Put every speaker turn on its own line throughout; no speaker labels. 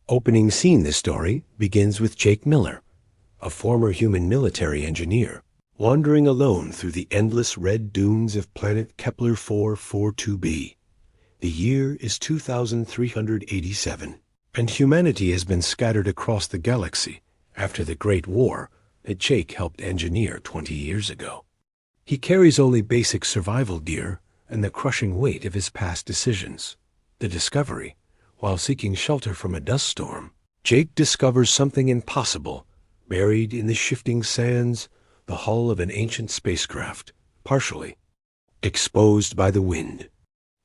Opening scene this story begins with Jake Miller, a former human military engineer, wandering alone through the endless red dunes of planet Kepler 442b. The year is 2387, and humanity has been scattered across the galaxy after the Great War that Jake helped engineer 20 years ago. He carries only basic survival gear and the crushing weight of his past decisions. The discovery, while seeking shelter from a dust storm, Jake discovers something impossible, buried in the shifting sands, the hull of an ancient spacecraft, partially exposed by the wind.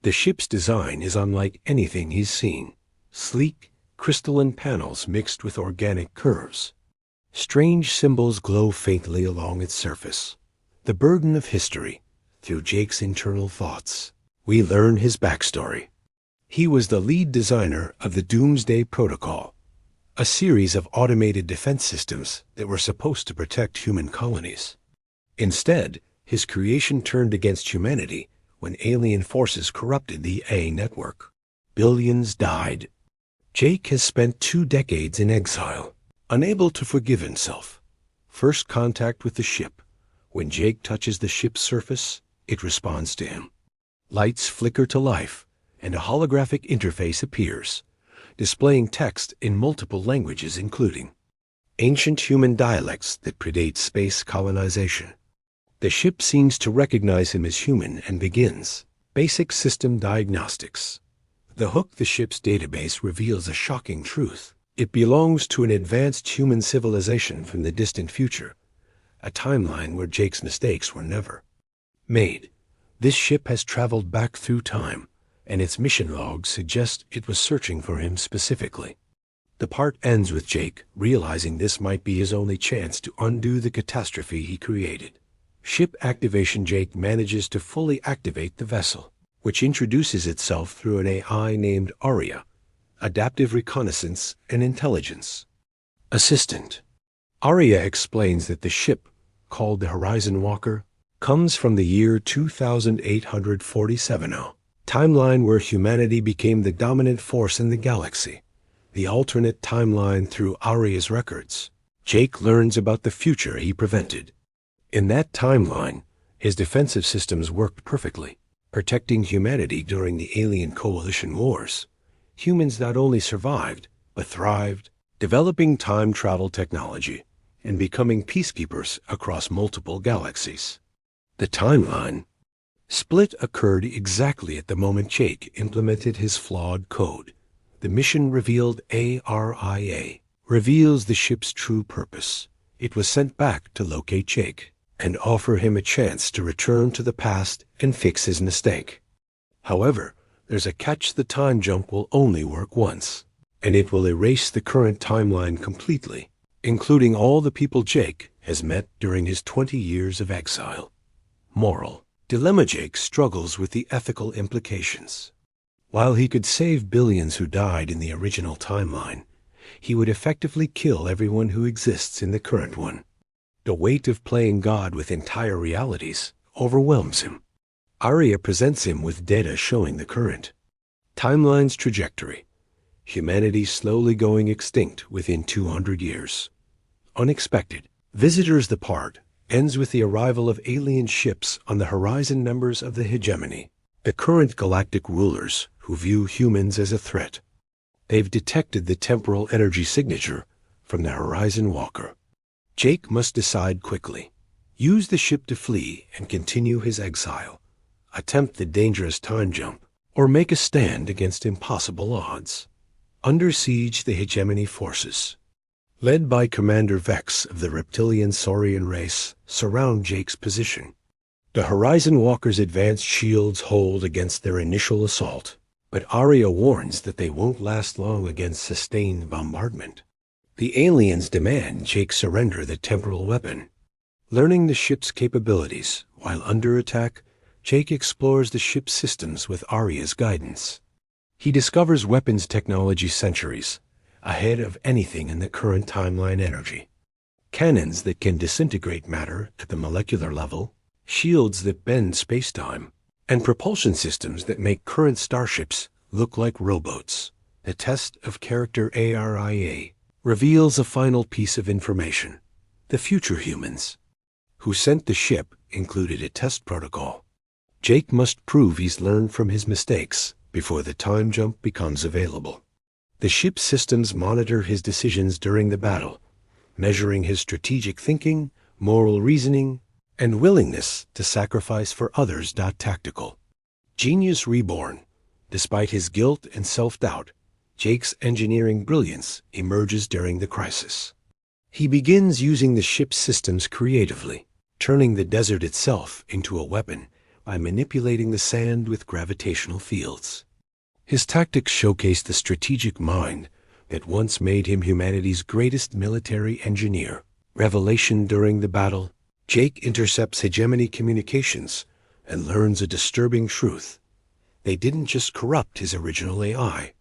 The ship's design is unlike anything he's seen. Sleek, crystalline panels mixed with organic curves. Strange symbols glow faintly along its surface. The burden of history, through Jake's internal thoughts. We learn his backstory. He was the lead designer of the Doomsday Protocol, a series of automated defense systems that were supposed to protect human colonies. Instead, his creation turned against humanity when alien forces corrupted the A network. Billions died. Jake has spent 2 decades in exile, unable to forgive himself. First contact with the ship. When Jake touches the ship's surface, it responds to him. Lights flicker to life, and a holographic interface appears, displaying text in multiple languages including ancient human dialects that predate space colonization. The ship seems to recognize him as human and begins basic system diagnostics. The hook the ship's database reveals a shocking truth. It belongs to an advanced human civilization from the distant future, a timeline where Jake's mistakes were never made. This ship has traveled back through time, and its mission logs suggest it was searching for him specifically. The part ends with Jake realizing this might be his only chance to undo the catastrophe he created. Ship activation. Jake manages to fully activate the vessel, which introduces itself through an AI named Aria, Adaptive Reconnaissance and Intelligence Assistant. Aria explains that the ship, called the Horizon Walker, comes from the year 2847, timeline where humanity became the dominant force in the galaxy. The alternate timeline through Aria's records. Jake learns about the future he prevented. In that timeline, his defensive systems worked perfectly, protecting humanity during the alien coalition wars. Humans not only survived, but thrived, developing time travel technology and becoming peacekeepers across multiple galaxies. The timeline split occurred exactly at the moment Jake implemented his flawed code. The mission revealed Aria reveals the ship's true purpose. It was sent back to locate Jake and offer him a chance to return to the past and fix his mistake. However, there's a catch. The time jump will only work once, and it will erase the current timeline completely, including all the people Jake has met during his 20 years of exile. Moral dilemma. Jake struggles with the ethical implications. While he could save billions who died in the original timeline, he would effectively kill everyone who exists in the current one. The weight of playing God with entire realities overwhelms him. Aria presents him with data showing the current timeline's trajectory. Humanity slowly going extinct within 200 years. Unexpected. Visitors. The part ends with the arrival of alien ships on the horizon numbers of the hegemony, the current galactic rulers who view humans as a threat. They've detected the temporal energy signature from the Horizon Walker. Jake must decide quickly. Use the ship to flee and continue his exile. Attempt the dangerous time jump, or make a stand against impossible odds. Under siege. The hegemony forces, led by Commander Vex of the reptilian Saurian race, surround Jake's position. The Horizon Walker's advanced shields hold against their initial assault, but Aria warns that they won't last long against sustained bombardment. The aliens demand Jake surrender the temporal weapon. Learning the ship's capabilities while under attack, Jake explores the ship's systems with Aria's guidance. He discovers weapons technology centuries ahead of anything in the current timeline energy. Cannons that can disintegrate matter at the molecular level, shields that bend space-time, and propulsion systems that make current starships look like rowboats. The test of character ARIA reveals a final piece of information. The future humans who sent the ship included a test protocol. Jake must prove he's learned from his mistakes before the time jump becomes available. The ship's systems monitor his decisions during the battle, measuring his strategic thinking, moral reasoning, and willingness to sacrifice for others. Tactical genius reborn. Despite his guilt and self-doubt, Jake's engineering brilliance emerges during the crisis. He begins using the ship's systems creatively, turning the desert itself into a weapon by manipulating the sand with gravitational fields. His tactics showcase the strategic mind that once made him humanity's greatest military engineer. Revelation during the battle, Jake intercepts hegemony communications and learns a disturbing truth. They didn't just corrupt his original AI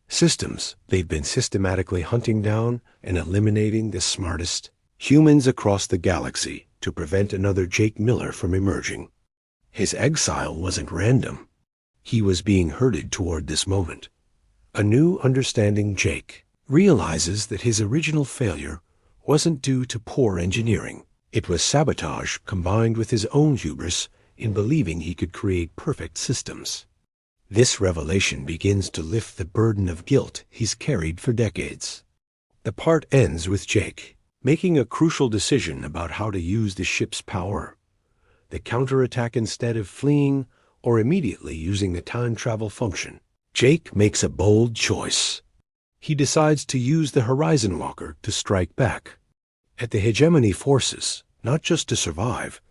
systems, they've been systematically hunting down and eliminating the smartest humans across the galaxy to prevent another Jake Miller from emerging. His exile wasn't random. He was being herded toward this moment. A new understanding. Jake realizes that his original failure wasn't due to poor engineering. It was sabotage combined with his own hubris in believing he could create perfect systems. This revelation begins to lift the burden of guilt he's carried for decades. The part ends with Jake making a crucial decision about how to use the ship's power. The counterattack instead of fleeing or immediately using the time travel function. Jake makes a bold choice. He decides to use the Horizon Walker to strike back at the hegemony forces, not just to survive,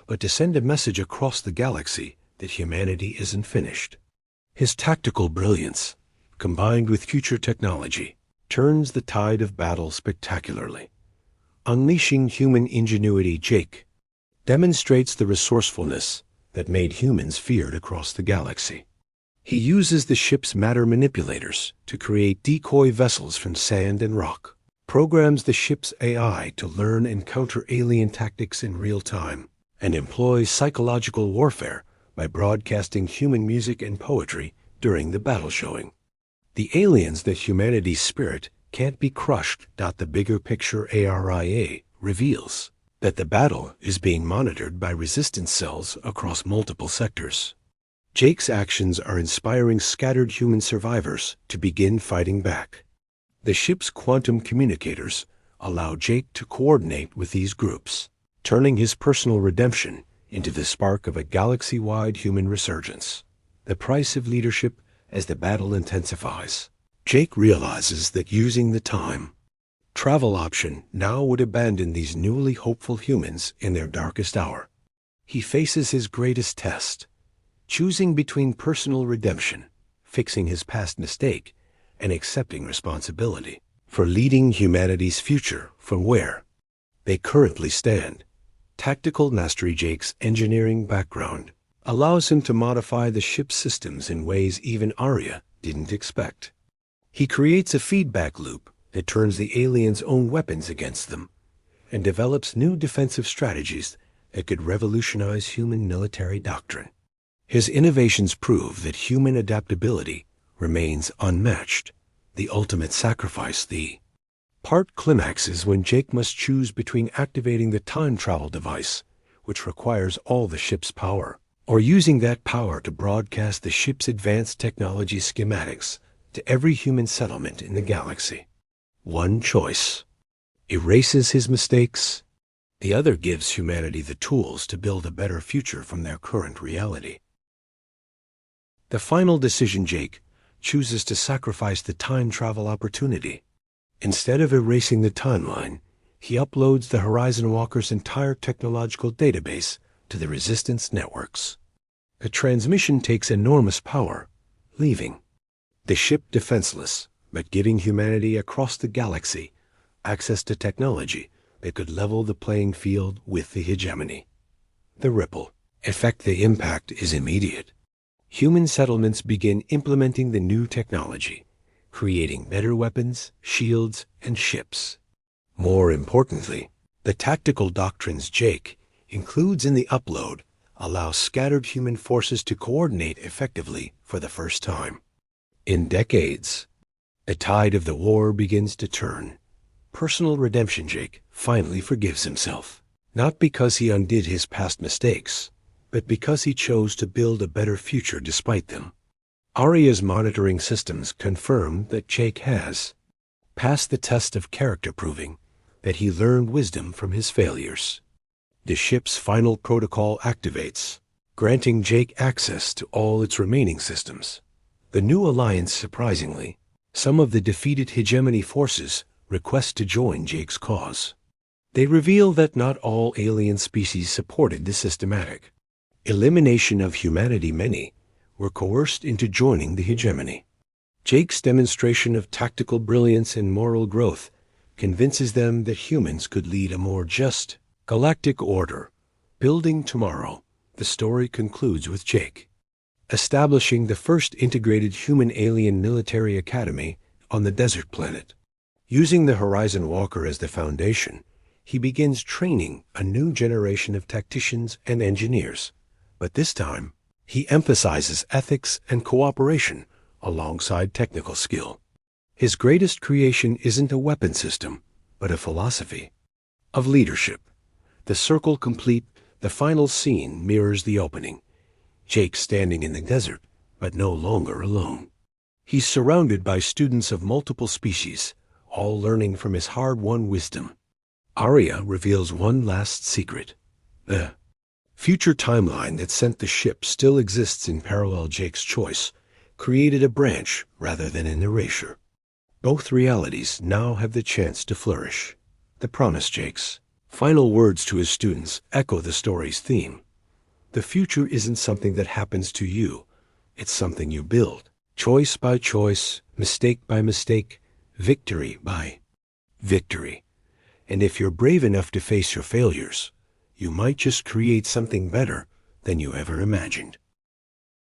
but to send a message across the galaxy that humanity isn't finished. His tactical brilliance, combined with future technology, turns the tide of battle spectacularly. Unleashing human ingenuity. Jake demonstrates the resourcefulness that made humans feared across the galaxy. He uses the ship's matter manipulators to create decoy vessels from sand and rock, programs the ship's AI to learn and counter alien tactics in real time, and employs psychological warfare by broadcasting human music and poetry during the battle showing. The aliens that humanity's spirit can't be crushed. The bigger picture ARIA reveals that the battle is being monitored by resistance cells across multiple sectors. Jake's actions are inspiring scattered human survivors to begin fighting back. The ship's quantum communicators allow Jake to coordinate with these groups, turning his personal redemption into the spark of a galaxy-wide human resurgence. The price of leadership. As the battle intensifies, Jake realizes that using the time travel option now would abandon these newly hopeful humans in their darkest hour. He faces his greatest test, choosing between personal redemption, fixing his past mistake, and accepting responsibility for leading humanity's future from where they currently stand. Tactical mastery. Jake's engineering background allows him to modify the ship's systems in ways even Arya didn't expect. He creates a feedback loop that turns the aliens' own weapons against them and develops new defensive strategies that could revolutionize human military doctrine. His innovations prove that human adaptability remains unmatched. The ultimate sacrifice. The part climaxes when Jake must choose between activating the time travel device, which requires all the ship's power, or using that power to broadcast the ship's advanced technology schematics to every human settlement in the galaxy. One choice erases his mistakes. The other gives humanity the tools to build a better future from their current reality. The final decision. Jake chooses to sacrifice the time travel opportunity. Instead of erasing the timeline, he uploads the Horizon Walker's entire technological database to the Resistance networks. The transmission takes enormous power, leaving the ship defenseless, but giving humanity across the galaxy access to technology that could level the playing field with the hegemony. The ripple effect. The impact is immediate. Human settlements begin implementing the new technology, creating better weapons, shields, and ships. More importantly, the tactical doctrines Jake includes in the upload allow scattered human forces to coordinate effectively for the first time in decades. The tide of the war begins to turn. Personal redemption. Jake finally forgives himself, not because he undid his past mistakes, but because he chose to build a better future despite them. Arya's monitoring systems confirm that Jake has passed the test of character, proving that he learned wisdom from his failures. The ship's final protocol activates, granting Jake access to all its remaining systems. The new alliance, surprisingly, some of the defeated hegemony forces request to join Jake's cause. They reveal that not all alien species supported the systematic elimination of humanity. Many were coerced into joining the hegemony. Jake's demonstration of tactical brilliance and moral growth convinces them that humans could lead a more just galactic order. Building tomorrow, the story concludes with Jake establishing the first integrated human-alien military academy on the desert planet. Using the Horizon Walker as the foundation, he begins training a new generation of tacticians and engineers. But this time, he emphasizes ethics and cooperation alongside technical skill. His greatest creation isn't a weapon system, but a philosophy of leadership. The circle complete, the final scene mirrors the opening. Jake standing in the desert, but no longer alone. He's surrounded by students of multiple species, all learning from his hard-won wisdom. Arya reveals one last secret. The future timeline that sent the ship still exists in parallel. Jake's choice created a branch rather than an erasure. Both realities now have the chance to flourish. The promise. Jake's final words to his students echo the story's theme. The future isn't something that happens to you. It's something you build. Choice by choice, mistake by mistake, victory by victory. And if you're brave enough to face your failures, you might just create something better than you ever imagined.